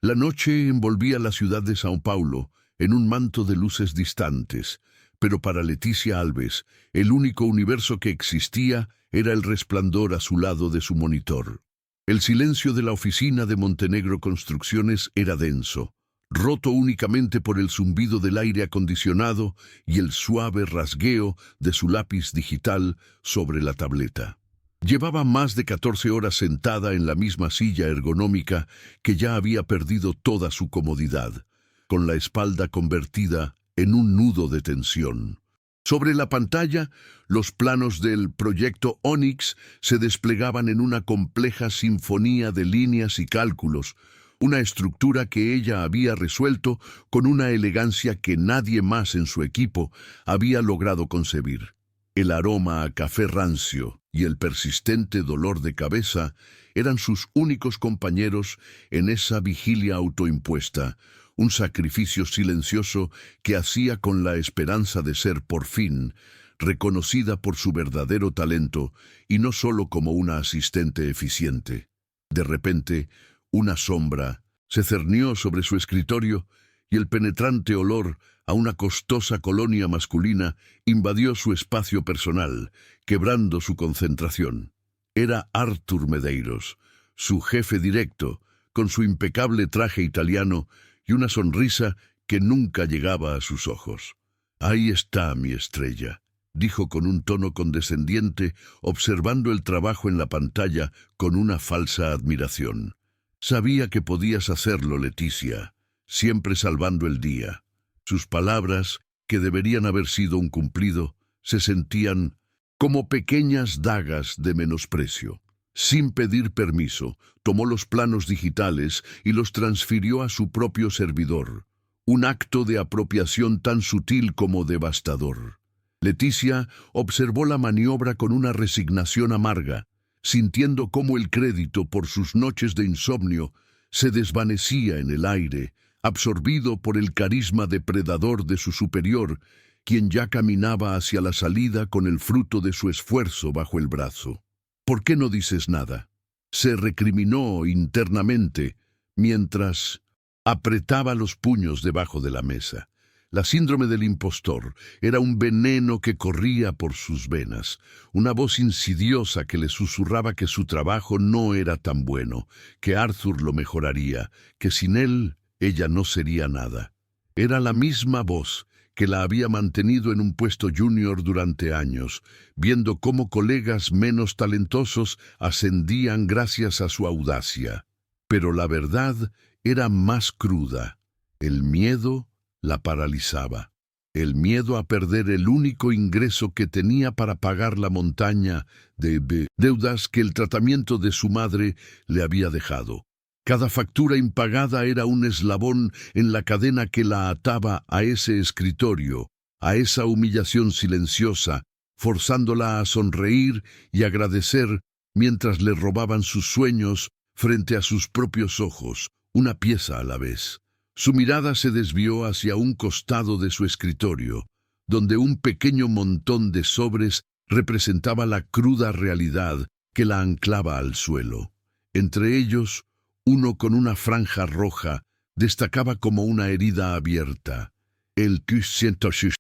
La noche envolvía la ciudad de São Paulo en un manto de luces distantes, pero para Leticia Alves, el único universo que existía era el resplandor azulado de su monitor. El silencio de la oficina de Montenegro Construcciones era denso, roto únicamente por el zumbido del aire acondicionado y el suave rasgueo de su lápiz digital sobre la tableta. Llevaba más de 14 horas sentada en la misma silla ergonómica que ya había perdido toda su comodidad, con la espalda convertida en un nudo de tensión. Sobre la pantalla, los planos del proyecto Onyx se desplegaban en una compleja sinfonía de líneas y cálculos, una estructura que ella había resuelto con una elegancia que nadie más en su equipo había logrado concebir. El aroma a café rancio y el persistente dolor de cabeza eran sus únicos compañeros en esa vigilia autoimpuesta, un sacrificio silencioso que hacía con la esperanza de ser, por fin, reconocida por su verdadero talento y no solo como una asistente eficiente. De repente, una sombra se cernió sobre su escritorio y el penetrante olor a una costosa colonia masculina invadió su espacio personal, quebrando su concentración. Era Arthur Medeiros, su jefe directo, con su impecable traje italiano y una sonrisa que nunca llegaba a sus ojos. «Ahí está mi estrella», dijo con un tono condescendiente, observando el trabajo en la pantalla con una falsa admiración. «Sabía que podías hacerlo, Leticia, siempre salvando el día». Sus palabras, que deberían haber sido un cumplido, se sentían como pequeñas dagas de menosprecio. Sin pedir permiso, tomó los planos digitales y los transfirió a su propio servidor, un acto de apropiación tan sutil como devastador. Leticia observó la maniobra con una resignación amarga, sintiendo cómo el crédito por sus noches de insomnio se desvanecía en el aire, absorbido por el carisma depredador de su superior, quien ya caminaba hacia la salida con el fruto de su esfuerzo bajo el brazo. «¿Por qué no dices nada?», se recriminó internamente mientras apretaba los puños debajo de la mesa. La síndrome del impostor era un veneno que corría por sus venas, una voz insidiosa que le susurraba que su trabajo no era tan bueno, que Arthur lo mejoraría, que sin él ella no sería nada. Era la misma voz que la había mantenido en un puesto junior durante años, viendo cómo colegas menos talentosos ascendían gracias a su audacia. Pero la verdad era más cruda. El miedo la paralizaba. El miedo a perder el único ingreso que tenía para pagar la montaña de deudas que el tratamiento de su madre le había dejado. Cada factura impagada era un eslabón en la cadena que la ataba a ese escritorio, a esa humillación silenciosa, forzándola a sonreír y agradecer mientras le robaban sus sueños frente a sus propios ojos, una pieza a la vez. Su mirada se desvió hacia un costado de su escritorio, donde un pequeño montón de sobres representaba la cruda realidad que la anclaba al suelo. Entre ellos, uno con una franja roja destacaba como una herida abierta. El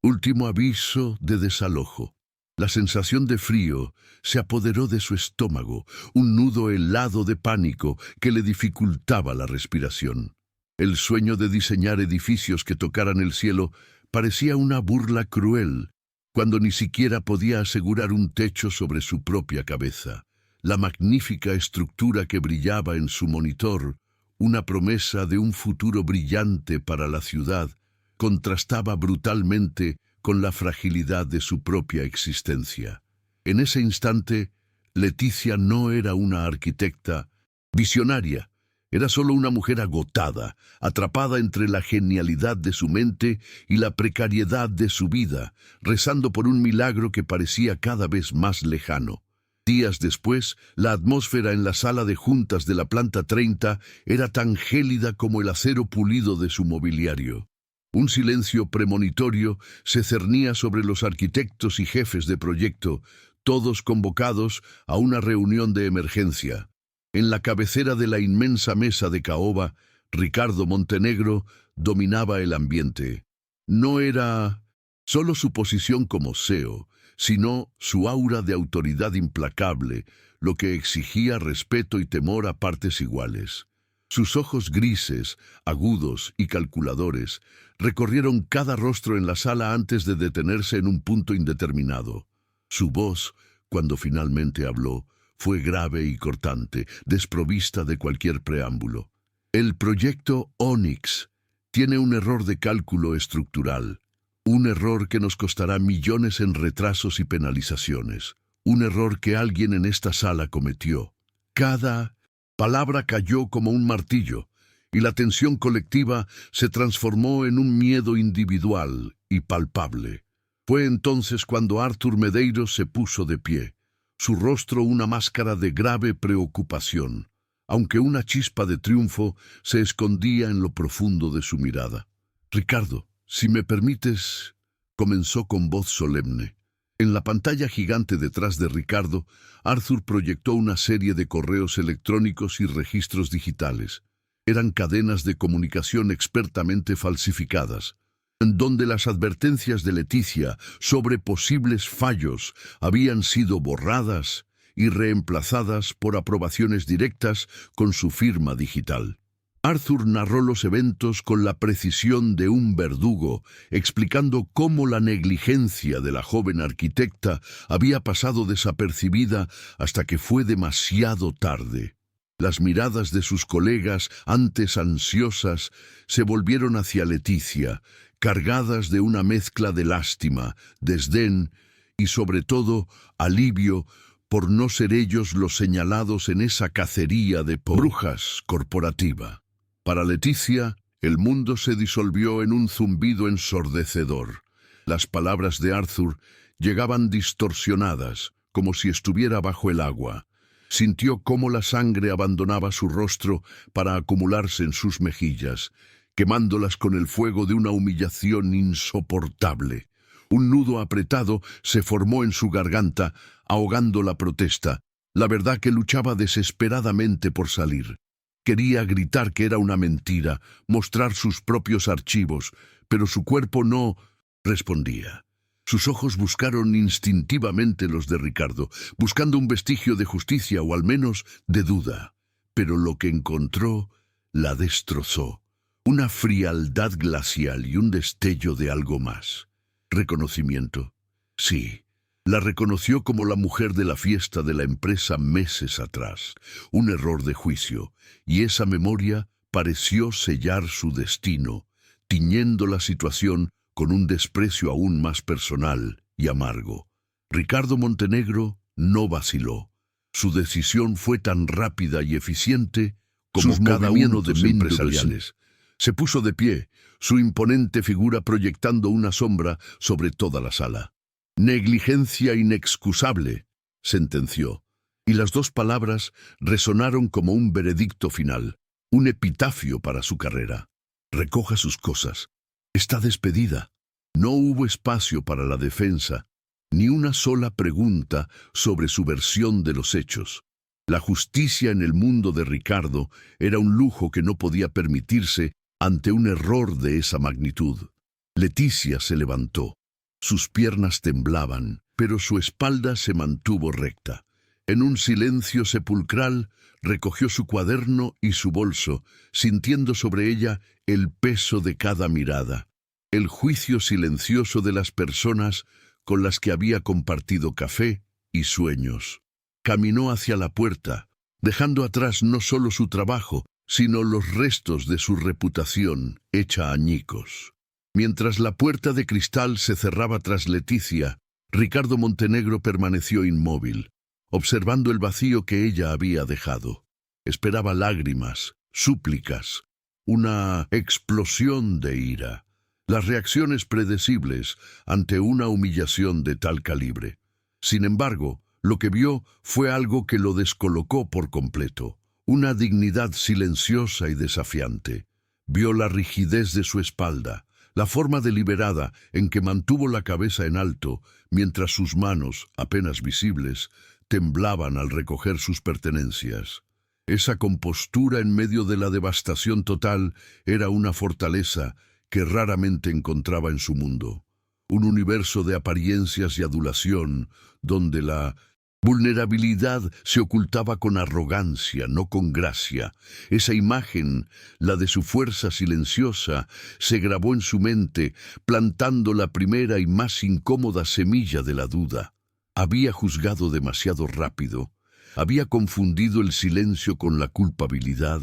último aviso de desalojo. La sensación de frío se apoderó de su estómago, un nudo helado de pánico que le dificultaba la respiración. El sueño de diseñar edificios que tocaran el cielo parecía una burla cruel, cuando ni siquiera podía asegurar un techo sobre su propia cabeza. La magnífica estructura que brillaba en su monitor, una promesa de un futuro brillante para la ciudad, contrastaba brutalmente con la fragilidad de su propia existencia. En ese instante, Leticia no era una arquitecta visionaria, era solo una mujer agotada, atrapada entre la genialidad de su mente y la precariedad de su vida, rezando por un milagro que parecía cada vez más lejano. Días después, la atmósfera en la sala de juntas de la planta 30 era tan gélida como el acero pulido de su mobiliario. Un silencio premonitorio se cernía sobre los arquitectos y jefes de proyecto, todos convocados a una reunión de emergencia. En la cabecera de la inmensa mesa de caoba Ricardo Montenegro dominaba el ambiente. No era solo su posición como CEO, sino su aura de autoridad implacable, lo que exigía respeto y temor a partes iguales. Sus ojos grises, agudos y calculadores recorrieron cada rostro en la sala antes de detenerse en un punto indeterminado. Su voz, cuando finalmente habló, fue grave y cortante, desprovista de cualquier preámbulo. El proyecto Onyx tiene un error de cálculo estructural, un error que nos costará millones en retrasos y penalizaciones, un error que alguien en esta sala cometió. Cada palabra cayó como un martillo, y la tensión colectiva se transformó en un miedo individual y palpable. Fue entonces cuando Arthur Medeiros se puso de pie, su rostro una máscara de grave preocupación, aunque una chispa de triunfo se escondía en lo profundo de su mirada. «Ricardo, si me permites», comenzó con voz solemne. En la pantalla gigante detrás de Ricardo, Arthur proyectó una serie de correos electrónicos y registros digitales. Eran cadenas de comunicación expertamente falsificadas, en donde las advertencias de Leticia sobre posibles fallos habían sido borradas y reemplazadas por aprobaciones directas con su firma digital. Arthur narró los eventos con la precisión de un verdugo, explicando cómo la negligencia de la joven arquitecta había pasado desapercibida hasta que fue demasiado tarde. Las miradas de sus colegas, antes ansiosas, se volvieron hacia Leticia, cargadas de una mezcla de lástima, desdén y, sobre todo, alivio por no ser ellos los señalados en esa cacería de brujas corporativa. Para Leticia, el mundo se disolvió en un zumbido ensordecedor. Las palabras de Arthur llegaban distorsionadas, como si estuviera bajo el agua. Sintió cómo la sangre abandonaba su rostro para acumularse en sus mejillas, quemándolas con el fuego de una humillación insoportable. Un nudo apretado se formó en su garganta, ahogando la protesta, la verdad que luchaba desesperadamente por salir. Quería gritar que era una mentira, mostrar sus propios archivos, pero su cuerpo no respondía. Sus ojos buscaron instintivamente los de Ricardo, buscando un vestigio de justicia o al menos de duda. Pero lo que encontró la destrozó. Una frialdad glacial y un destello de algo más. Reconocimiento. Sí, la reconoció como la mujer de la fiesta de la empresa meses atrás. Un error de juicio, y esa memoria pareció sellar su destino, tiñendo la situación con un desprecio aún más personal y amargo. Ricardo Montenegro no vaciló. Su decisión fue tan rápida y eficiente como cada uno de los empresariales. Se puso de pie, su imponente figura proyectando una sombra sobre toda la sala. «Negligencia inexcusable», sentenció, y las dos palabras resonaron como un veredicto final, un epitafio para su carrera. «Recoja sus cosas. Está despedida». No hubo espacio para la defensa, ni una sola pregunta sobre su versión de los hechos. La justicia en el mundo de Ricardo era un lujo que no podía permitirse ante un error de esa magnitud. Leticia se levantó. Sus piernas temblaban, pero su espalda se mantuvo recta. En un silencio sepulcral, recogió su cuaderno y su bolso, sintiendo sobre ella el peso de cada mirada, el juicio silencioso de las personas con las que había compartido café y sueños. Caminó hacia la puerta, dejando atrás no solo su trabajo, sino los restos de su reputación hecha añicos. Mientras la puerta de cristal se cerraba tras Leticia, Ricardo Montenegro permaneció inmóvil, observando el vacío que ella había dejado. Esperaba lágrimas, súplicas, una explosión de ira, las reacciones predecibles ante una humillación de tal calibre. Sin embargo, lo que vio fue algo que lo descolocó por completo, una dignidad silenciosa y desafiante. Vio la rigidez de su espalda, la forma deliberada en que mantuvo la cabeza en alto, mientras sus manos, apenas visibles, temblaban al recoger sus pertenencias. Esa compostura en medio de la devastación total era una fortaleza que raramente encontraba en su mundo. Un universo de apariencias y adulación, donde la vulnerabilidad se ocultaba con arrogancia, no con gracia. Esa imagen, la de su fuerza silenciosa, se grabó en su mente, plantando la primera y más incómoda semilla de la duda. Había juzgado demasiado rápido. Había confundido el silencio con la culpabilidad.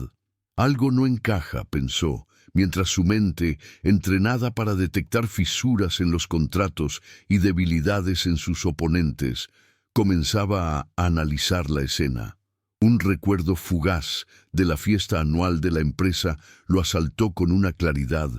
Algo no encaja, pensó, mientras su mente, entrenada para detectar fisuras en los contratos y debilidades en sus oponentes, comenzaba a analizar la escena. Un recuerdo fugaz de la fiesta anual de la empresa lo asaltó con una claridad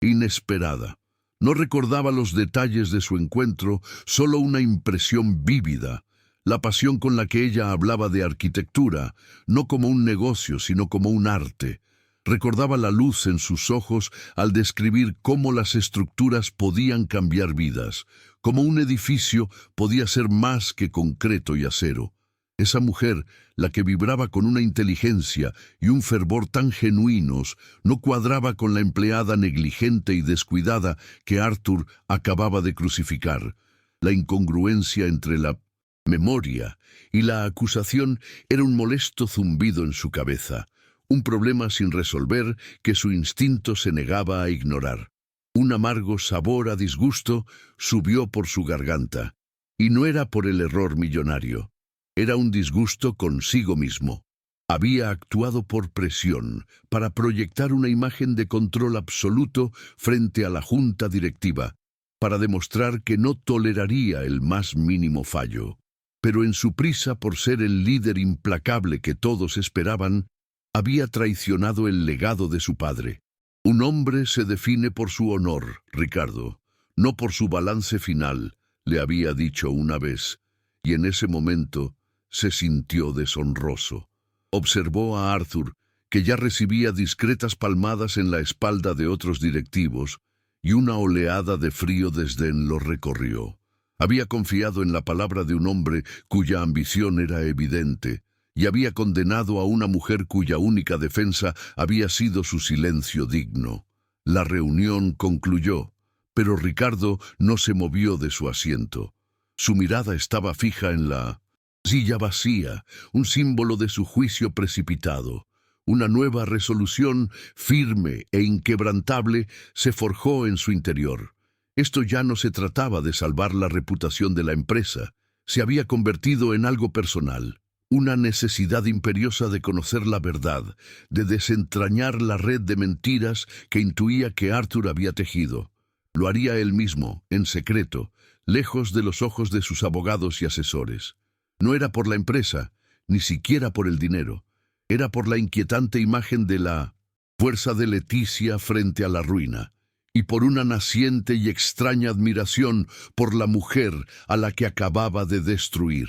inesperada. No recordaba los detalles de su encuentro, solo una impresión vívida. La pasión con la que ella hablaba de arquitectura, no como un negocio, sino como un arte. Recordaba la luz en sus ojos al describir cómo las estructuras podían cambiar vidas, cómo un edificio podía ser más que concreto y acero. Esa mujer, la que vibraba con una inteligencia y un fervor tan genuinos, no cuadraba con la empleada negligente y descuidada que Arthur acababa de crucificar. La incongruencia entre la memoria y la acusación era un molesto zumbido en su cabeza, un problema sin resolver que su instinto se negaba a ignorar. Un amargo sabor a disgusto subió por su garganta, y no era por el error millonario. Era un disgusto consigo mismo. Había actuado por presión, para proyectar una imagen de control absoluto frente a la junta directiva, para demostrar que no toleraría el más mínimo fallo. Pero en su prisa por ser el líder implacable que todos esperaban, había traicionado el legado de su padre. Un hombre se define por su honor, Ricardo, no por su balance final, le había dicho una vez, y en ese momento se sintió deshonroso. Observó a Arthur, que ya recibía discretas palmadas en la espalda de otros directivos, y una oleada de frío desdén lo recorrió. Había confiado en la palabra de un hombre cuya ambición era evidente, y había condenado a una mujer cuya única defensa había sido su silencio digno. La reunión concluyó, pero Ricardo no se movió de su asiento. Su mirada estaba fija en la silla vacía, un símbolo de su juicio precipitado. Una nueva resolución, firme e inquebrantable, se forjó en su interior. Esto ya no se trataba de salvar la reputación de la empresa, se había convertido en algo personal. Una necesidad imperiosa de conocer la verdad, de desentrañar la red de mentiras que intuía que Arthur había tejido. Lo haría él mismo, en secreto, lejos de los ojos de sus abogados y asesores. No era por la empresa, ni siquiera por el dinero. Era por la inquietante imagen de la fuerza de Leticia frente a la ruina, y por una naciente y extraña admiración por la mujer a la que acababa de destruir.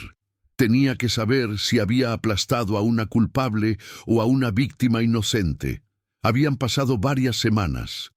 Tenía que saber si había aplastado a una culpable o a una víctima inocente. Habían pasado varias semanas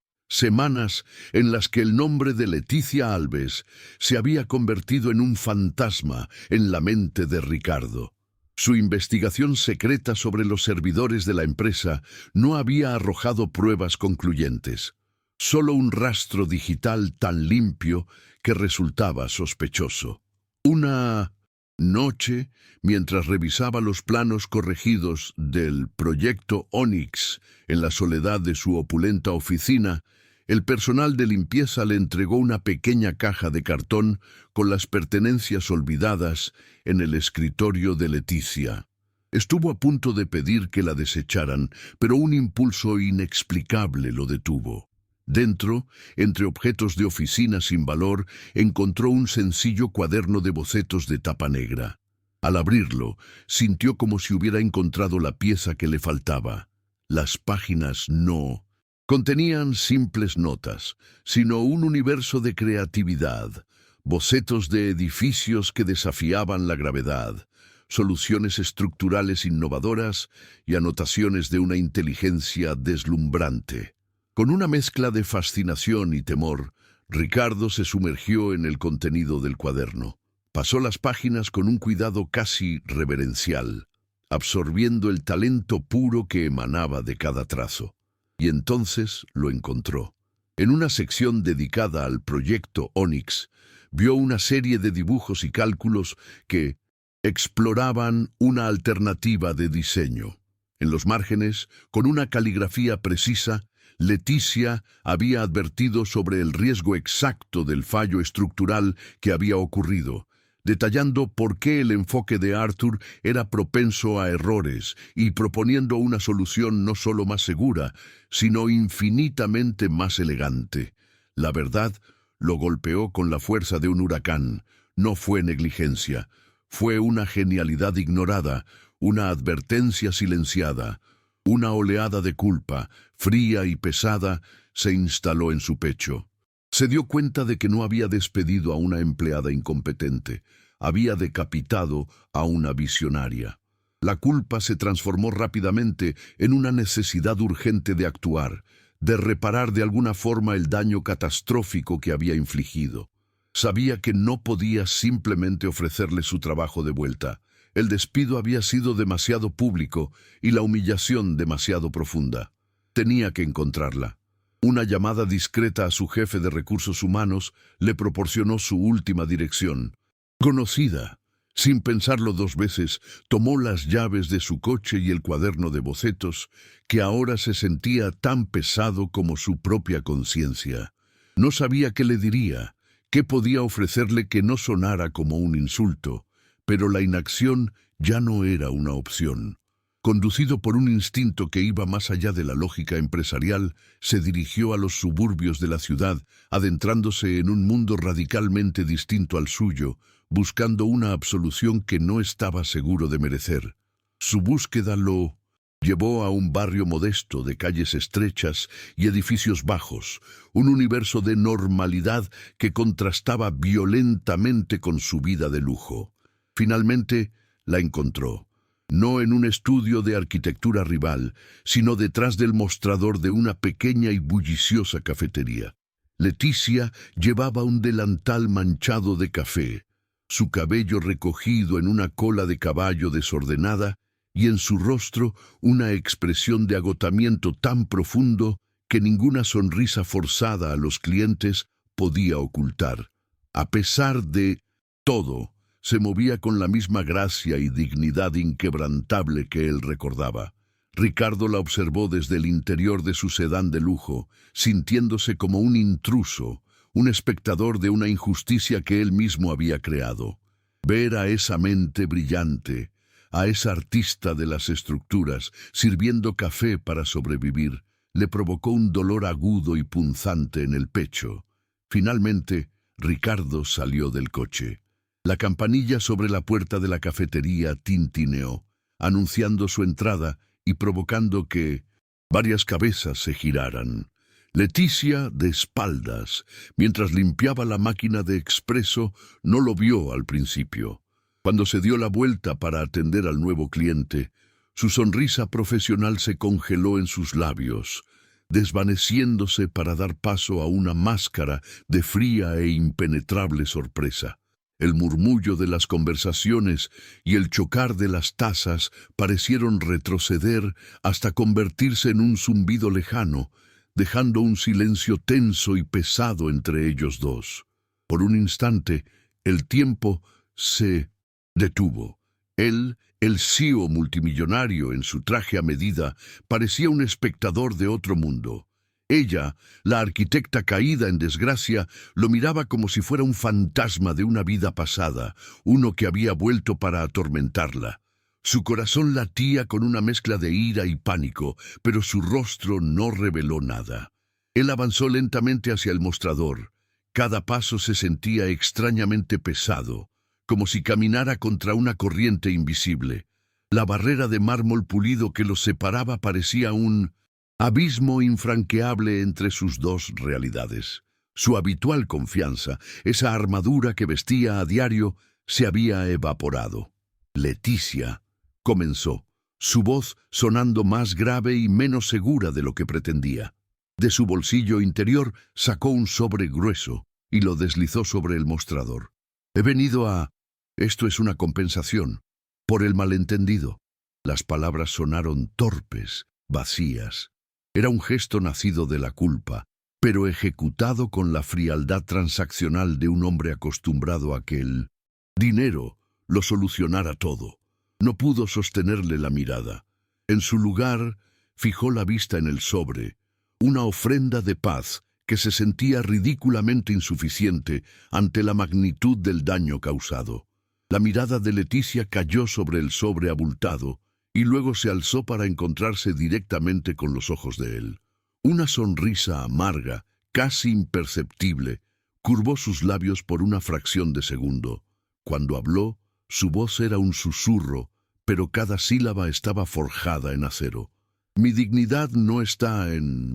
en las que el nombre de Leticia Alves se había convertido en un fantasma en la mente de Ricardo. Su investigación secreta sobre los servidores de la empresa no había arrojado pruebas concluyentes, solo un rastro digital tan limpio que resultaba sospechoso. Una noche, mientras revisaba los planos corregidos del proyecto Onyx en la soledad de su opulenta oficina, el personal de limpieza le entregó una pequeña caja de cartón con las pertenencias olvidadas en el escritorio de Leticia. Estuvo a punto de pedir que la desecharan, pero un impulso inexplicable lo detuvo. Dentro, entre objetos de oficina sin valor, encontró un sencillo cuaderno de bocetos de tapa negra. Al abrirlo, sintió como si hubiera encontrado la pieza que le faltaba. Las páginas no contenían simples notas, sino un universo de creatividad, bocetos de edificios que desafiaban la gravedad, soluciones estructurales innovadoras y anotaciones de una inteligencia deslumbrante. Con una mezcla de fascinación y temor, Ricardo se sumergió en el contenido del cuaderno. Pasó las páginas con un cuidado casi reverencial. absorbiendo el talento puro que emanaba de cada trazo. Y entonces lo encontró. En una sección dedicada al proyecto Onyx, vio una serie de dibujos y cálculos que exploraban una alternativa de diseño. En los márgenes, con una caligrafía precisa, Leticia había advertido sobre el riesgo exacto del fallo estructural que había ocurrido, detallando por qué el enfoque de Arthur era propenso a errores y proponiendo una solución no solo más segura, sino infinitamente más elegante. La verdad lo golpeó con la fuerza de un huracán. No fue negligencia, fue una genialidad ignorada, una advertencia silenciada. Una oleada de culpa, fría y pesada, se instaló en su pecho. Se dio cuenta de que no había despedido a una empleada incompetente, había decapitado a una visionaria. La culpa se transformó rápidamente en una necesidad urgente de actuar, de reparar de alguna forma el daño catastrófico que había infligido. Sabía que no podía simplemente ofrecerle su trabajo de vuelta. El despido había sido demasiado público y la humillación demasiado profunda. Tenía que encontrarla. Una llamada discreta a su jefe de recursos humanos le proporcionó su última dirección. Conocida, sin pensarlo dos veces, tomó las llaves de su coche y el cuaderno de bocetos, que ahora se sentía tan pesado como su propia conciencia. No sabía qué le diría, qué podía ofrecerle que no sonara como un insulto. Pero la inacción ya no era una opción. Conducido por un instinto que iba más allá de la lógica empresarial, se dirigió a los suburbios de la ciudad, adentrándose en un mundo radicalmente distinto al suyo, buscando una absolución que no estaba seguro de merecer. Su búsqueda lo llevó a un barrio modesto de calles estrechas y edificios bajos, un universo de normalidad que contrastaba violentamente con su vida de lujo. Finalmente la encontró, no en un estudio de arquitectura rival, sino detrás del mostrador de una pequeña y bulliciosa cafetería. Leticia llevaba un delantal manchado de café, su cabello recogido en una cola de caballo desordenada y en su rostro una expresión de agotamiento tan profundo que ninguna sonrisa forzada a los clientes podía ocultar. A pesar de todo, se movía con la misma gracia y dignidad inquebrantable que él recordaba. Ricardo la observó desde el interior de su sedán de lujo, sintiéndose como un intruso, un espectador de una injusticia que él mismo había creado. Ver a esa mente brillante, a esa artista de las estructuras, sirviendo café para sobrevivir, le provocó un dolor agudo y punzante en el pecho. Finalmente, Ricardo salió del coche. La campanilla sobre la puerta de la cafetería tintineó, anunciando su entrada y provocando que varias cabezas se giraran. Leticia, de espaldas, mientras limpiaba la máquina de expreso, no lo vio al principio. Cuando se dio la vuelta para atender al nuevo cliente, su sonrisa profesional se congeló en sus labios, desvaneciéndose para dar paso a una máscara de fría e impenetrable sorpresa. El murmullo de las conversaciones y el chocar de las tazas parecieron retroceder hasta convertirse en un zumbido lejano, dejando un silencio tenso y pesado entre ellos dos. Por un instante, el tiempo se detuvo. Él, el CEO multimillonario en su traje a medida, parecía un espectador de otro mundo. Ella, la arquitecta caída en desgracia, lo miraba como si fuera un fantasma de una vida pasada, uno que había vuelto para atormentarla. Su corazón latía con una mezcla de ira y pánico, pero su rostro no reveló nada. Él avanzó lentamente hacia el mostrador. Cada paso se sentía extrañamente pesado, como si caminara contra una corriente invisible. La barrera de mármol pulido que los separaba parecía un abismo infranqueable entre sus dos realidades. Su habitual confianza, esa armadura que vestía a diario, se había evaporado. Leticia comenzó, su voz sonando más grave y menos segura de lo que pretendía. De su bolsillo interior sacó un sobre grueso y lo deslizó sobre el mostrador. He venido a... Esto es una compensación por el malentendido. Las palabras sonaron torpes, vacías. Era un gesto nacido de la culpa, pero ejecutado con la frialdad transaccional de un hombre acostumbrado a que el dinero lo solucionara todo. No pudo sostenerle la mirada. En su lugar, fijó la vista en el sobre, una ofrenda de paz que se sentía ridículamente insuficiente ante la magnitud del daño causado. La mirada de Leticia cayó sobre el sobre abultado y luego se alzó para encontrarse directamente con los ojos de él. Una sonrisa amarga, casi imperceptible, curvó sus labios por una fracción de segundo. Cuando habló, su voz era un susurro, pero cada sílaba estaba forjada en acero. Mi dignidad no está en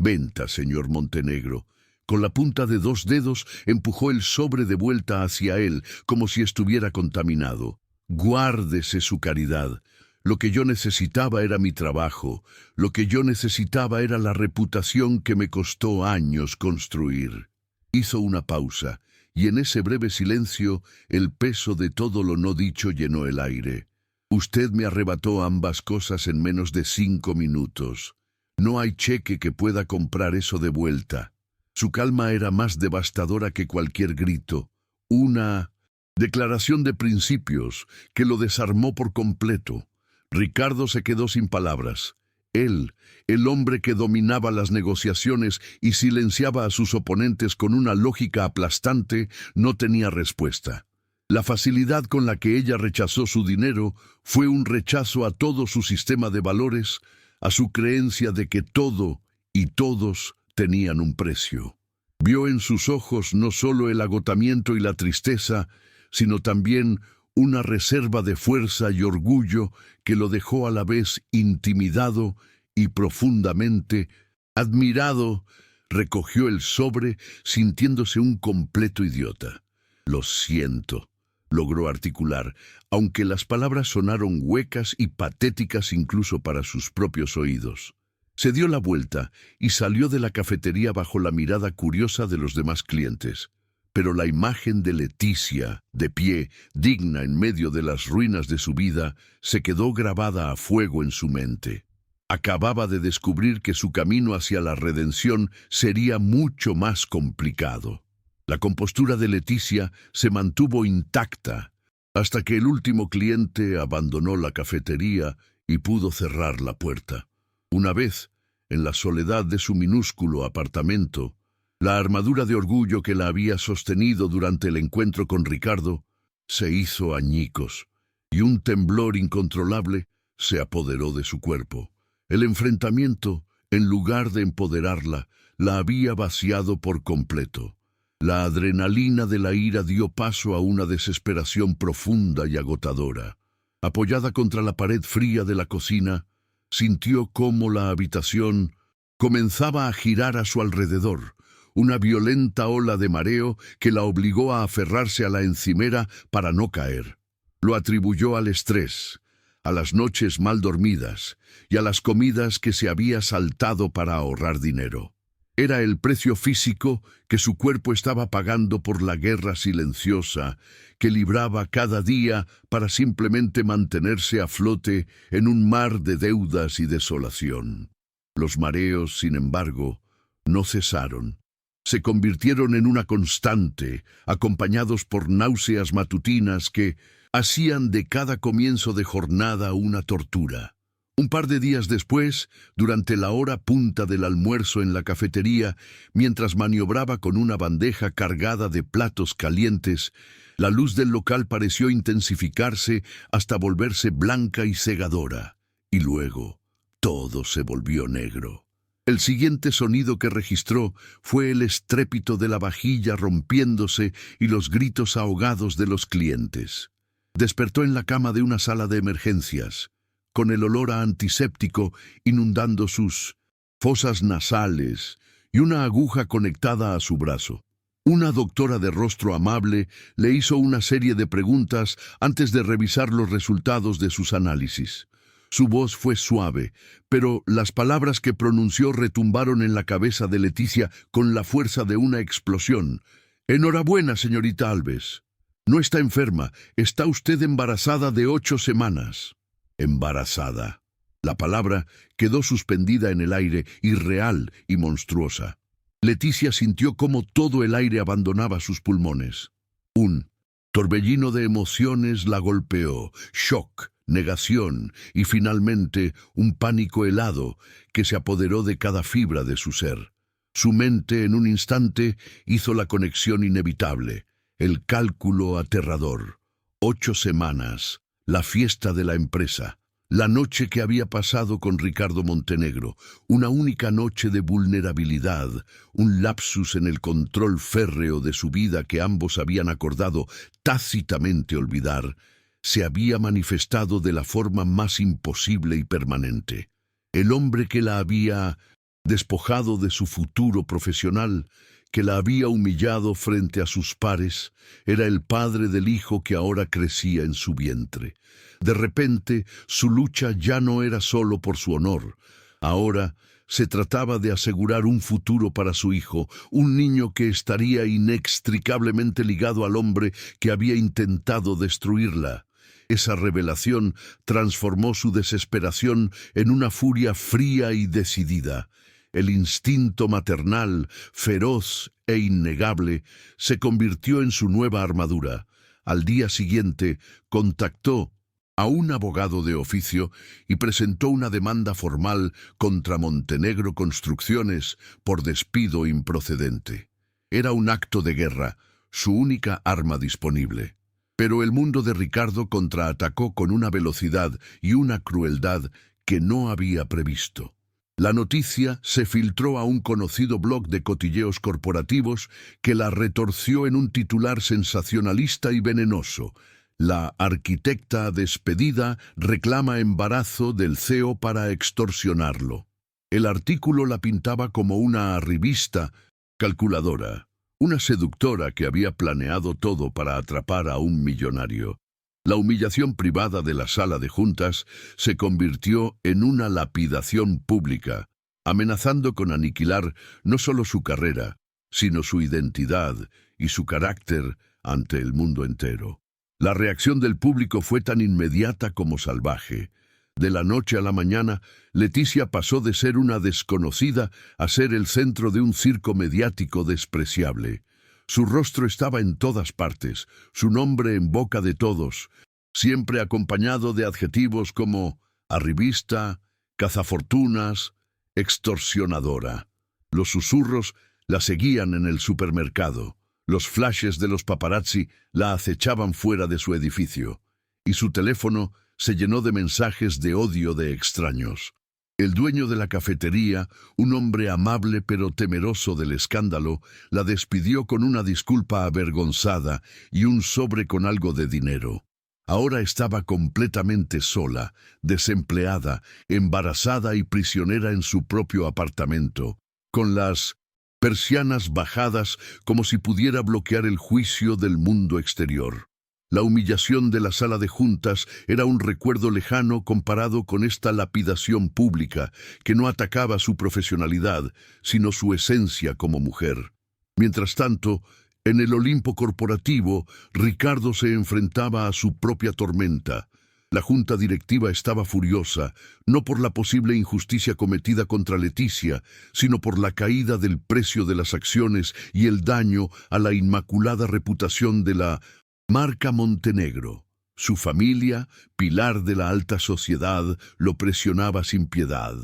venta, señor Montenegro. Con la punta de 2 dedos empujó el sobre de vuelta hacia él, como si estuviera contaminado. Guárdese su caridad. Lo que yo necesitaba era mi trabajo. Lo que yo necesitaba era la reputación que me costó años construir. Hizo una pausa, y en ese breve silencio el peso de todo lo no dicho llenó el aire. Usted me arrebató ambas cosas en menos de 5 minutos. No hay cheque que pueda comprar eso de vuelta. Su calma era más devastadora que cualquier grito. Una declaración de principios que lo desarmó por completo. Ricardo se quedó sin palabras. Él, el hombre que dominaba las negociaciones y silenciaba a sus oponentes con una lógica aplastante, no tenía respuesta. La facilidad con la que ella rechazó su dinero fue un rechazo a todo su sistema de valores, a su creencia de que todo y todos tenían un precio. Vio en sus ojos no solo el agotamiento y la tristeza, sino también una reserva de fuerza y orgullo que lo dejó a la vez intimidado y profundamente admirado. Recogió el sobre sintiéndose un completo idiota. Lo siento, logró articular, aunque las palabras sonaron huecas y patéticas incluso para sus propios oídos. Se dio la vuelta y salió de la cafetería bajo la mirada curiosa de los demás clientes. Pero la imagen de Leticia, de pie, digna en medio de las ruinas de su vida, se quedó grabada a fuego en su mente. Acababa de descubrir que su camino hacia la redención sería mucho más complicado. La compostura de Leticia se mantuvo intacta hasta que el último cliente abandonó la cafetería y pudo cerrar la puerta. Una vez, en la soledad de su minúsculo apartamento, la armadura de orgullo que la había sostenido durante el encuentro con Ricardo se hizo añicos, y un temblor incontrolable se apoderó de su cuerpo. El enfrentamiento, en lugar de empoderarla, la había vaciado por completo. La adrenalina de la ira dio paso a una desesperación profunda y agotadora. Apoyada contra la pared fría de la cocina, sintió cómo la habitación comenzaba a girar a su alrededor, una violenta ola de mareo que la obligó a aferrarse a la encimera para no caer. Lo atribuyó al estrés, a las noches mal dormidas y a las comidas que se había saltado para ahorrar dinero. Era el precio físico que su cuerpo estaba pagando por la guerra silenciosa que libraba cada día para simplemente mantenerse a flote en un mar de deudas y desolación. Los mareos, sin embargo, no cesaron. Se convirtieron en una constante, acompañados por náuseas matutinas que hacían de cada comienzo de jornada una tortura. Un par de días después, durante la hora punta del almuerzo en la cafetería, mientras maniobraba con una bandeja cargada de platos calientes, la luz del local pareció intensificarse hasta volverse blanca y cegadora. Y luego, todo se volvió negro. El siguiente sonido que registró fue el estrépito de la vajilla rompiéndose y los gritos ahogados de los clientes. Despertó en la cama de una sala de emergencias, con el olor a antiséptico inundando sus fosas nasales y una aguja conectada a su brazo. Una doctora de rostro amable le hizo una serie de preguntas antes de revisar los resultados de sus análisis. Su voz fue suave, pero las palabras que pronunció retumbaron en la cabeza de Leticia con la fuerza de una explosión. «Enhorabuena, señorita Alves. No está enferma, está usted embarazada de 8 semanas». embarazada. La palabra quedó suspendida en el aire, irreal y monstruosa. Leticia sintió cómo todo el aire abandonaba sus pulmones. Un torbellino de emociones la golpeó, shock, negación y finalmente un pánico helado que se apoderó de cada fibra de su ser. Su mente en un instante hizo la conexión inevitable, el cálculo aterrador. 8 semanas, la fiesta de la empresa, la noche que había pasado con Ricardo Montenegro, una única noche de vulnerabilidad, un lapsus en el control férreo de su vida que ambos habían acordado tácitamente olvidar, se había manifestado de la forma más imposible y permanente. El hombre que la había despojado de su futuro profesional, que la había humillado frente a sus pares, era el padre del hijo que ahora crecía en su vientre. De repente, su lucha ya no era solo por su honor. Ahora se trataba de asegurar un futuro para su hijo, un niño que estaría inextricablemente ligado al hombre que había intentado destruirla. Esa revelación transformó su desesperación en una furia fría y decidida. El instinto maternal, feroz e innegable, se convirtió en su nueva armadura. Al día siguiente, contactó a un abogado de oficio y presentó una demanda formal contra Montenegro Construcciones por despido improcedente. Era un acto de guerra, su única arma disponible. Pero el mundo de Ricardo contraatacó con una velocidad y una crueldad que no había previsto. La noticia se filtró a un conocido blog de cotilleos corporativos que la retorció en un titular sensacionalista y venenoso. La arquitecta despedida reclama embarazo del CEO para extorsionarlo. El artículo la pintaba como una arribista, calculadora, una seductora que había planeado todo para atrapar a un millonario. La humillación privada de la sala de juntas se convirtió en una lapidación pública, amenazando con aniquilar no solo su carrera, sino su identidad y su carácter ante el mundo entero. La reacción del público fue tan inmediata como salvaje. De la noche a la mañana, Leticia pasó de ser una desconocida a ser el centro de un circo mediático despreciable. Su rostro estaba en todas partes, su nombre en boca de todos, siempre acompañado de adjetivos como arribista, cazafortunas, extorsionadora. Los susurros la seguían en el supermercado. Los flashes de los paparazzi la acechaban fuera de su edificio, y su teléfono se llenó de mensajes de odio de extraños. El dueño de la cafetería, un hombre amable pero temeroso del escándalo, la despidió con una disculpa avergonzada y un sobre con algo de dinero. Ahora estaba completamente sola, desempleada, embarazada y prisionera en su propio apartamento, con las persianas bajadas como si pudiera bloquear el juicio del mundo exterior. La humillación de la sala de juntas era un recuerdo lejano comparado con esta lapidación pública que no atacaba su profesionalidad, sino su esencia como mujer. Mientras tanto, en el Olimpo corporativo, Ricardo se enfrentaba a su propia tormenta. La junta directiva estaba furiosa, no por la posible injusticia cometida contra Leticia, sino por la caída del precio de las acciones y el daño a la inmaculada reputación de la marca Montenegro. Su familia, pilar de la alta sociedad, lo presionaba sin piedad.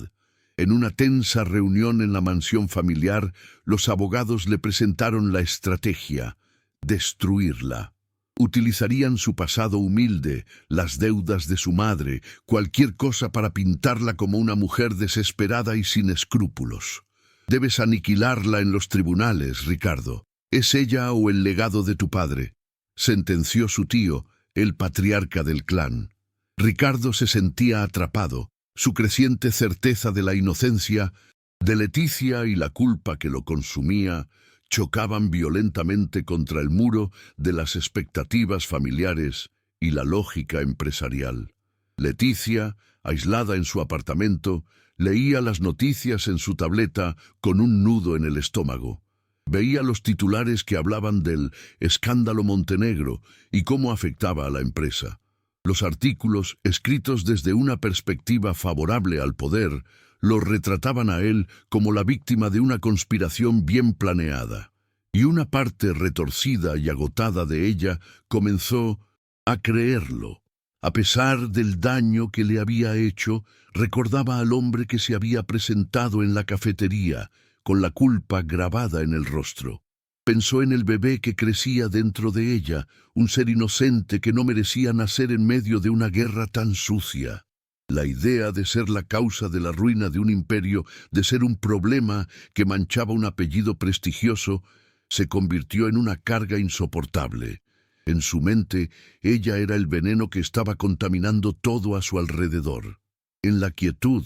En una tensa reunión en la mansión familiar, los abogados le presentaron la estrategia: destruirla. Utilizarían su pasado humilde, las deudas de su madre, cualquier cosa para pintarla como una mujer desesperada y sin escrúpulos. Debes aniquilarla en los tribunales, Ricardo. ¿Es ella o el legado de tu padre?, sentenció su tío, el patriarca del clan. Ricardo se sentía atrapado. Su creciente certeza de la inocencia de Leticia y la culpa que lo consumía chocaban violentamente contra el muro de las expectativas familiares y la lógica empresarial. Leticia, aislada en su apartamento, leía las noticias en su tableta con un nudo en el estómago. Veía los titulares que hablaban del escándalo Montenegro y cómo afectaba a la empresa. Los artículos, escritos desde una perspectiva favorable al poder, lo retrataban a él como la víctima de una conspiración bien planeada. Y una parte retorcida y agotada de ella comenzó a creerlo. A pesar del daño que le había hecho, recordaba al hombre que se había presentado en la cafetería, con la culpa grabada en el rostro. Pensó en el bebé que crecía dentro de ella, un ser inocente que no merecía nacer en medio de una guerra tan sucia. La idea de ser la causa de la ruina de un imperio, de ser un problema que manchaba un apellido prestigioso, se convirtió en una carga insoportable. En su mente, ella era el veneno que estaba contaminando todo a su alrededor. En la quietud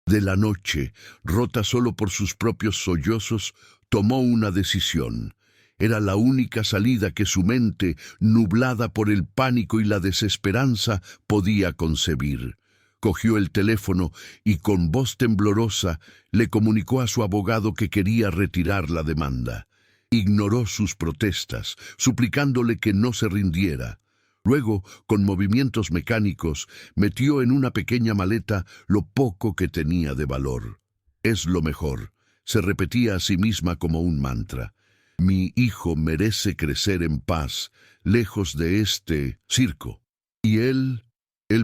de la noche, rota solo por sus propios sollozos, tomó una decisión. Era la única salida que su mente, nublada por el pánico y la desesperanza, podía concebir. Cogió el teléfono y con voz temblorosa le comunicó a su abogado que quería retirar la demanda. Ignoró sus protestas, suplicándole que no se rindiera. Luego, con movimientos mecánicos, metió en una pequeña maleta lo poco que tenía de valor. «Es lo mejor», se repetía a sí misma como un mantra. «Mi hijo merece crecer en paz, lejos de este circo. Y él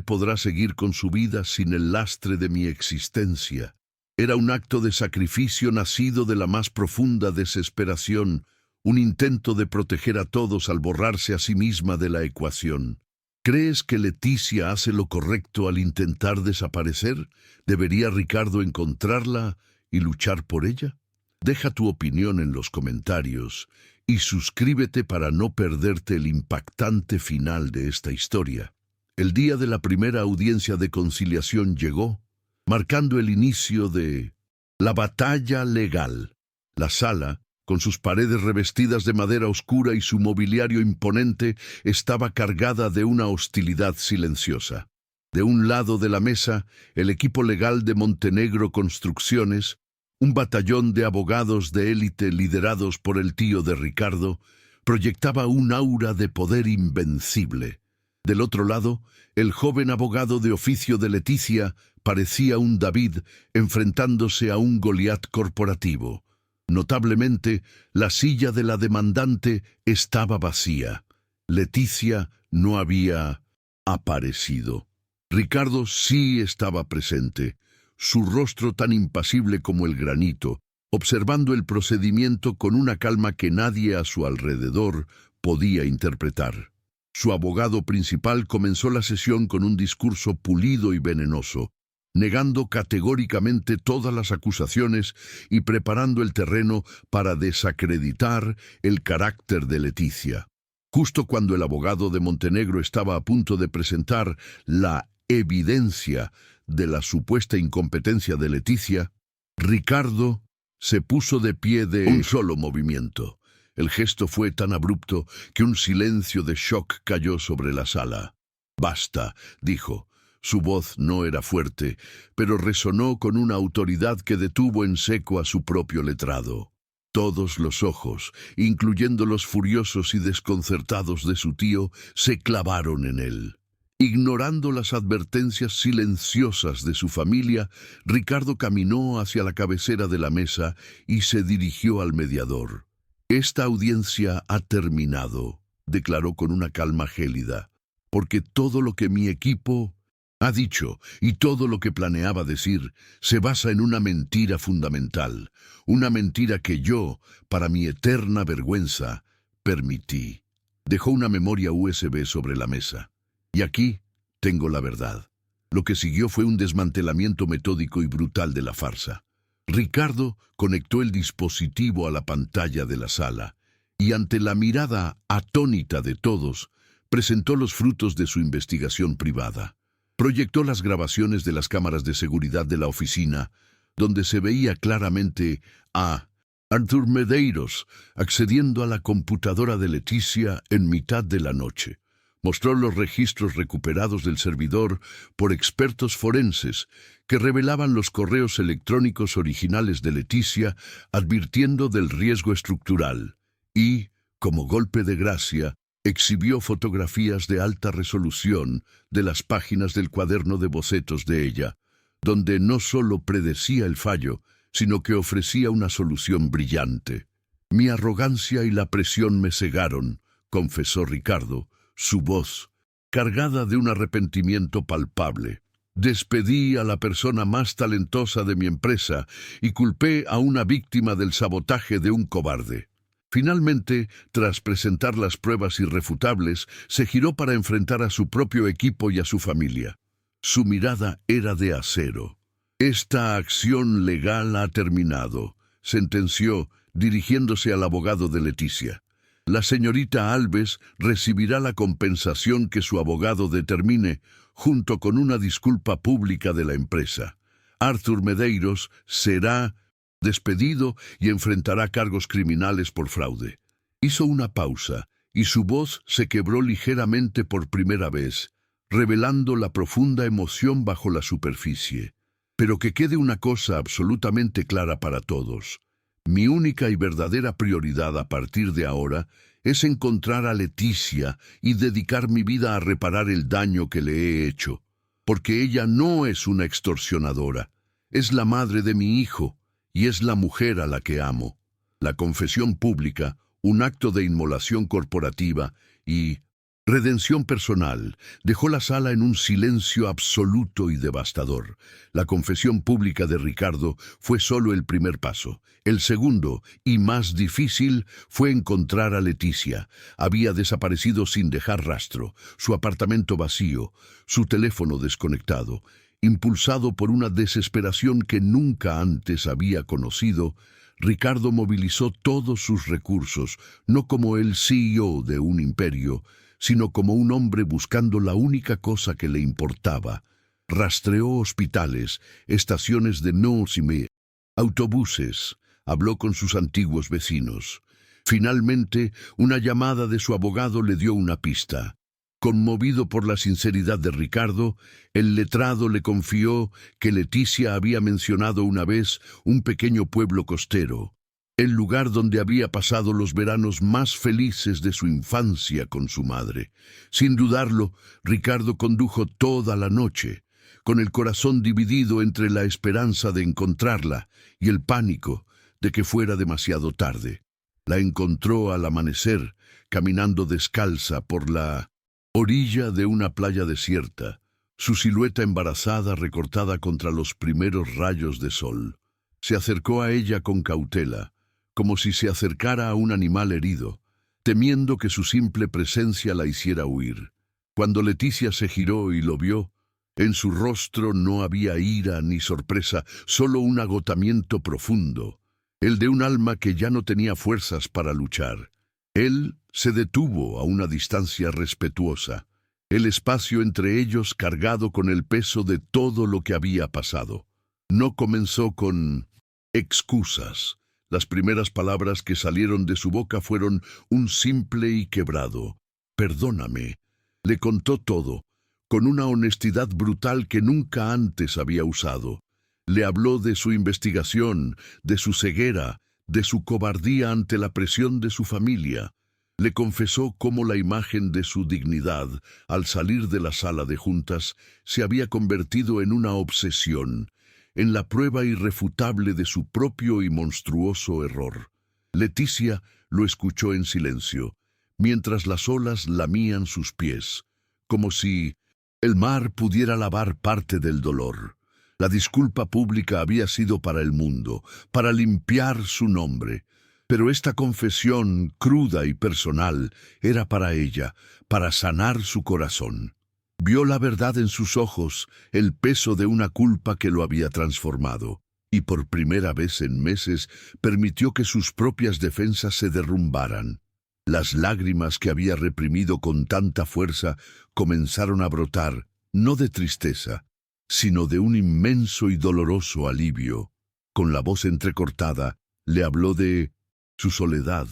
podrá seguir con su vida sin el lastre de mi existencia». Era un acto de sacrificio nacido de la más profunda desesperación, un intento de proteger a todos al borrarse a sí misma de la ecuación. ¿Crees que Leticia hace lo correcto al intentar desaparecer? ¿Debería Ricardo encontrarla y luchar por ella? Deja tu opinión en los comentarios y suscríbete para no perderte el impactante final de esta historia. El día de la primera audiencia de conciliación llegó, marcando el inicio de la batalla legal. La sala, con sus paredes revestidas de madera oscura y su mobiliario imponente, estaba cargada de una hostilidad silenciosa. De un lado de la mesa, el equipo legal de Montenegro Construcciones, un batallón de abogados de élite liderados por el tío de Ricardo, proyectaba un aura de poder invencible. Del otro lado, el joven abogado de oficio de Leticia parecía un David enfrentándose a un Goliat corporativo. Notablemente, la silla de la demandante estaba vacía. Leticia no había aparecido. Ricardo sí estaba presente, su rostro tan impasible como el granito, observando el procedimiento con una calma que nadie a su alrededor podía interpretar. Su abogado principal comenzó la sesión con un discurso pulido y venenoso, negando categóricamente todas las acusaciones y preparando el terreno para desacreditar el carácter de Leticia. Justo cuando el abogado de Montenegro estaba a punto de presentar la evidencia de la supuesta incompetencia de Leticia, Ricardo se puso de pie de un solo movimiento. El gesto fue tan abrupto que un silencio de shock cayó sobre la sala. «Basta», dijo. Su voz no era fuerte, pero resonó con una autoridad que detuvo en seco a su propio letrado. Todos los ojos, incluyendo los furiosos y desconcertados de su tío, se clavaron en él. Ignorando las advertencias silenciosas de su familia, Ricardo caminó hacia la cabecera de la mesa y se dirigió al mediador. «Esta audiencia ha terminado», declaró con una calma gélida, «porque todo lo que mi equipo ha dicho y todo lo que planeaba decir se basa en una mentira fundamental, una mentira que yo, para mi eterna vergüenza, permití». Dejó una memoria USB sobre la mesa. «Y aquí tengo la verdad». Lo que siguió fue un desmantelamiento metódico y brutal de la farsa. Ricardo conectó el dispositivo a la pantalla de la sala y, ante la mirada atónita de todos, presentó los frutos de su investigación privada. Proyectó las grabaciones de las cámaras de seguridad de la oficina, donde se veía claramente a Arthur Medeiros accediendo a la computadora de Leticia en mitad de la noche. Mostró los registros recuperados del servidor por expertos forenses que revelaban los correos electrónicos originales de Leticia advirtiendo del riesgo estructural y, como golpe de gracia, Exhibió fotografías de alta resolución de las páginas del cuaderno de bocetos de ella, donde no solo predecía el fallo, sino que ofrecía una solución brillante. Mi arrogancia y la presión me cegaron, confesó Ricardo, su voz cargada de un arrepentimiento palpable. Despedí a la persona más talentosa de mi empresa y culpé a una víctima del sabotaje de un cobarde. Finalmente, tras presentar las pruebas irrefutables, se giró para enfrentar a su propio equipo y a su familia. Su mirada era de acero. Esta acción legal ha terminado, sentenció, dirigiéndose al abogado de Leticia. La señorita Alves recibirá la compensación que su abogado determine, junto con una disculpa pública de la empresa. Arthur Medeiros será despedido y enfrentará cargos criminales por fraude. Hizo una pausa y su voz se quebró ligeramente por primera vez, revelando la profunda emoción bajo la superficie. Pero que quede una cosa absolutamente clara para todos. Mi única y verdadera prioridad a partir de ahora es encontrar a Leticia y dedicar mi vida a reparar el daño que le he hecho, porque ella no es una extorsionadora, es la madre de mi hijo y es la mujer a la que amo. La confesión pública, un acto de inmolación corporativa y redención personal, dejó la sala en un silencio absoluto y devastador. La confesión pública de Ricardo fue solo el primer paso. El segundo, y más difícil, fue encontrar a Leticia. Había desaparecido sin dejar rastro, su apartamento vacío, su teléfono desconectado. Impulsado por una desesperación que nunca antes había conocido, Ricardo movilizó todos sus recursos, no como el CEO de un imperio, sino como un hombre buscando la única cosa que le importaba. Rastreó hospitales, estaciones de Nocime, autobuses, habló con sus antiguos vecinos. Finalmente, una llamada de su abogado le dio una pista. Conmovido por la sinceridad de Ricardo, el letrado le confió que Leticia había mencionado una vez un pequeño pueblo costero, el lugar donde había pasado los veranos más felices de su infancia con su madre. Sin dudarlo, Ricardo condujo toda la noche, con el corazón dividido entre la esperanza de encontrarla y el pánico de que fuera demasiado tarde. La encontró al amanecer, caminando descalza por la orilla de una playa desierta, su silueta embarazada recortada contra los primeros rayos de sol. Se acercó a ella con cautela, como si se acercara a un animal herido, temiendo que su simple presencia la hiciera huir. Cuando Leticia se giró y lo vio, en su rostro no había ira ni sorpresa, solo un agotamiento profundo, el de un alma que ya no tenía fuerzas para luchar. Él se detuvo a una distancia respetuosa, el espacio entre ellos cargado con el peso de todo lo que había pasado. No comenzó con excusas. Las primeras palabras que salieron de su boca fueron un simple y quebrado «Perdóname». Le contó todo, con una honestidad brutal que nunca antes había usado. Le habló de su investigación, de su ceguera, de su cobardía ante la presión de su familia. Le confesó cómo la imagen de su dignidad, al salir de la sala de juntas, se había convertido en una obsesión, en la prueba irrefutable de su propio y monstruoso error. Leticia lo escuchó en silencio, mientras las olas lamían sus pies, como si el mar pudiera lavar parte del dolor. La disculpa pública había sido para el mundo, para limpiar su nombre, pero esta confesión cruda y personal era para ella, para sanar su corazón. Vio la verdad en sus ojos, el peso de una culpa que lo había transformado, y por primera vez en meses permitió que sus propias defensas se derrumbaran. Las lágrimas que había reprimido con tanta fuerza comenzaron a brotar, no de tristeza, sino de un inmenso y doloroso alivio. Con la voz entrecortada, le habló de su soledad,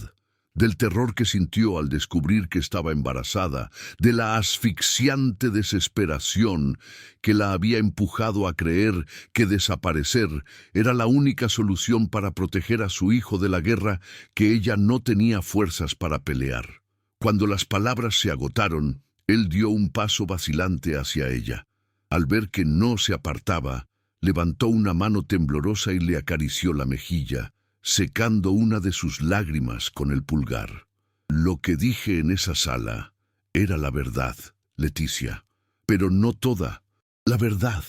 del terror que sintió al descubrir que estaba embarazada, de la asfixiante desesperación que la había empujado a creer que desaparecer era la única solución para proteger a su hijo de la guerra que ella no tenía fuerzas para pelear. Cuando las palabras se agotaron, él dio un paso vacilante hacia ella. Al ver que no se apartaba, levantó una mano temblorosa y le acarició la mejilla, secando una de sus lágrimas con el pulgar. Lo que dije en esa sala era la verdad, Leticia, pero no toda. La verdad,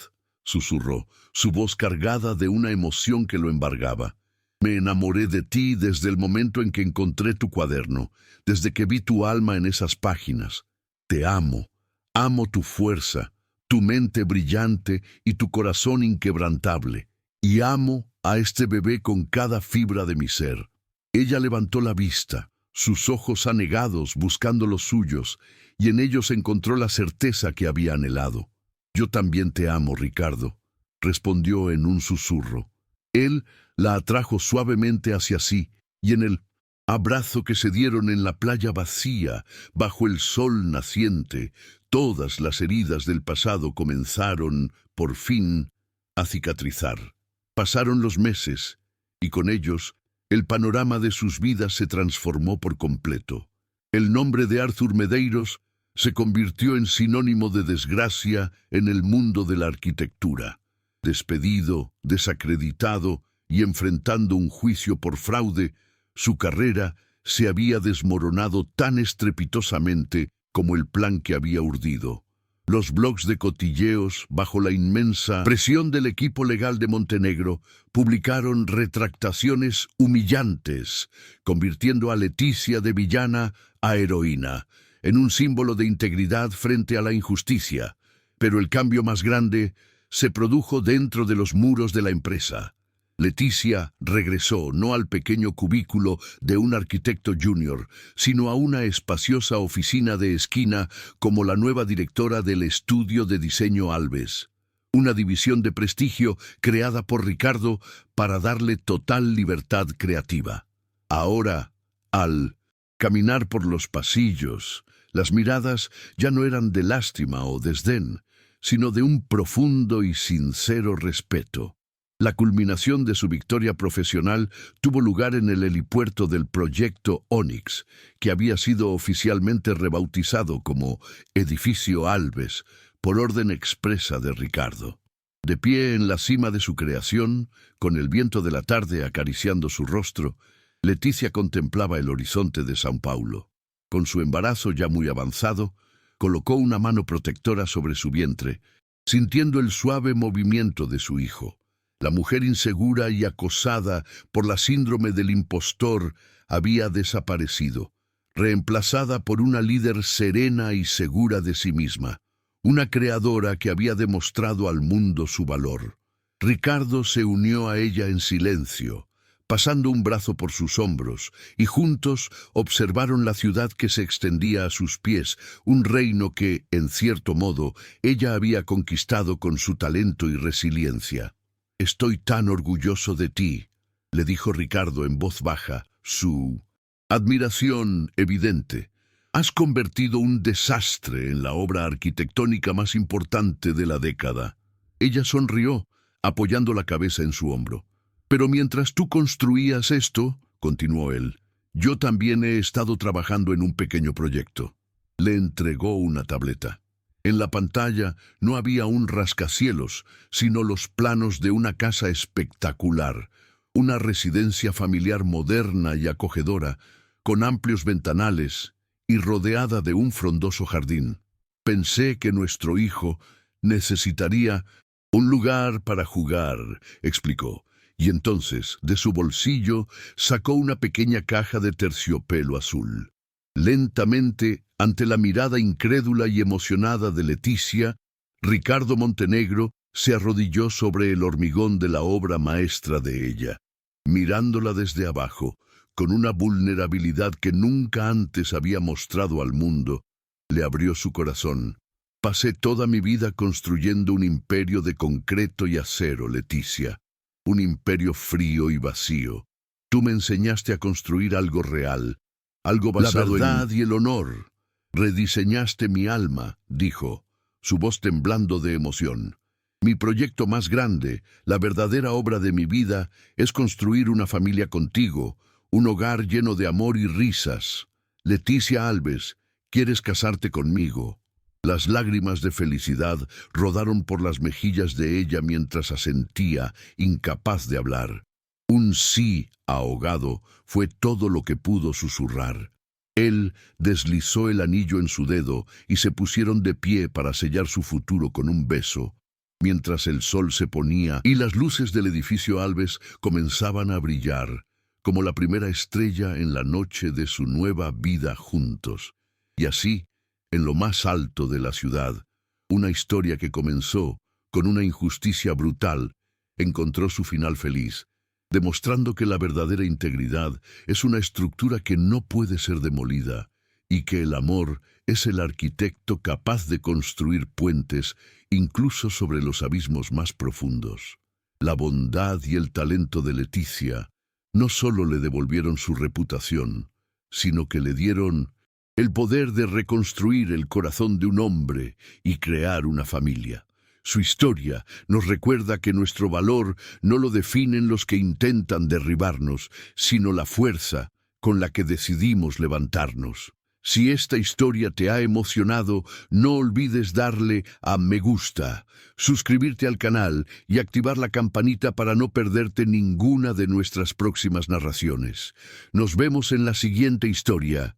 susurró, su voz cargada de una emoción que lo embargaba. Me enamoré de ti desde el momento en que encontré tu cuaderno, desde que vi tu alma en esas páginas. Te amo, amo tu fuerza, tu mente brillante y tu corazón inquebrantable. Y amo a este bebé con cada fibra de mi ser. Ella levantó la vista, sus ojos anegados buscando los suyos, y en ellos encontró la certeza que había anhelado. Yo también te amo, Ricardo, respondió en un susurro. Él la atrajo suavemente hacia sí, y en el abrazo que se dieron en la playa vacía, bajo el sol naciente, todas las heridas del pasado comenzaron, por fin, a cicatrizar. Pasaron los meses, y con ellos, el panorama de sus vidas se transformó por completo. El nombre de Arthur Medeiros se convirtió en sinónimo de desgracia en el mundo de la arquitectura. Despedido, desacreditado y enfrentando un juicio por fraude, su carrera se había desmoronado tan estrepitosamente como el plan que había urdido. Los blogs de cotilleos, bajo la inmensa presión del equipo legal de Montenegro, publicaron retractaciones humillantes, convirtiendo a Leticia de villana a heroína, en un símbolo de integridad frente a la injusticia. Pero el cambio más grande se produjo dentro de los muros de la empresa. Leticia regresó no al pequeño cubículo de un arquitecto junior, sino a una espaciosa oficina de esquina como la nueva directora del estudio de diseño Alves, una división de prestigio creada por Ricardo para darle total libertad creativa. Ahora, al caminar por los pasillos, las miradas ya no eran de lástima o desdén, sino de un profundo y sincero respeto. La culminación de su victoria profesional tuvo lugar en el helipuerto del proyecto Onyx, que había sido oficialmente rebautizado como Edificio Alves, por orden expresa de Ricardo. De pie en la cima de su creación, con el viento de la tarde acariciando su rostro, Leticia contemplaba el horizonte de São Paulo. Con su embarazo ya muy avanzado, colocó una mano protectora sobre su vientre, sintiendo el suave movimiento de su hijo. La mujer insegura y acosada por la síndrome del impostor había desaparecido, reemplazada por una líder serena y segura de sí misma, una creadora que había demostrado al mundo su valor. Ricardo se unió a ella en silencio, pasando un brazo por sus hombros, y juntos observaron la ciudad que se extendía a sus pies, un reino que, en cierto modo, ella había conquistado con su talento y resiliencia. «Estoy tan orgulloso de ti», le dijo Ricardo en voz baja, su admiración evidente. «Has convertido un desastre en la obra arquitectónica más importante de la década». Ella sonrió, apoyando la cabeza en su hombro. «Pero mientras tú construías esto», continuó él, «yo también he estado trabajando en un pequeño proyecto». Le entregó una tableta. En la pantalla no había un rascacielos, sino los planos de una casa espectacular, una residencia familiar moderna y acogedora, con amplios ventanales y rodeada de un frondoso jardín. «Pensé que nuestro hijo necesitaría un lugar para jugar», explicó, y entonces, de su bolsillo, sacó una pequeña caja de terciopelo azul. Lentamente, ante la mirada incrédula y emocionada de Leticia, Ricardo Montenegro se arrodilló sobre el hormigón de la obra maestra de ella. Mirándola desde abajo, con una vulnerabilidad que nunca antes había mostrado al mundo, le abrió su corazón. «Pasé toda mi vida construyendo un imperio de concreto y acero, Leticia. Un imperio frío y vacío. Tú me enseñaste a construir algo real, algo basado en la verdad y el honor. Rediseñaste mi alma», dijo, su voz temblando de emoción. «Mi proyecto más grande, la verdadera obra de mi vida, es construir una familia contigo, un hogar lleno de amor y risas». Leticia Alves, ¿quieres casarte conmigo? Las lágrimas de felicidad rodaron por las mejillas de ella mientras asentía, incapaz de hablar. Un sí ahogado fue todo lo que pudo susurrar. Él deslizó el anillo en su dedo y se pusieron de pie para sellar su futuro con un beso, mientras el sol se ponía y las luces del edificio Alves comenzaban a brillar, como la primera estrella en la noche de su nueva vida juntos. Y así, en lo más alto de la ciudad, una historia que comenzó con una injusticia brutal encontró su final feliz, demostrando que la verdadera integridad es una estructura que no puede ser demolida y que el amor es el arquitecto capaz de construir puentes incluso sobre los abismos más profundos. La bondad y el talento de Leticia no solo le devolvieron su reputación, sino que le dieron el poder de reconstruir el corazón de un hombre y crear una familia. Su historia nos recuerda que nuestro valor no lo definen los que intentan derribarnos, sino la fuerza con la que decidimos levantarnos. Si esta historia te ha emocionado, no olvides darle a me gusta, suscribirte al canal y activar la campanita para no perderte ninguna de nuestras próximas narraciones. Nos vemos en la siguiente historia.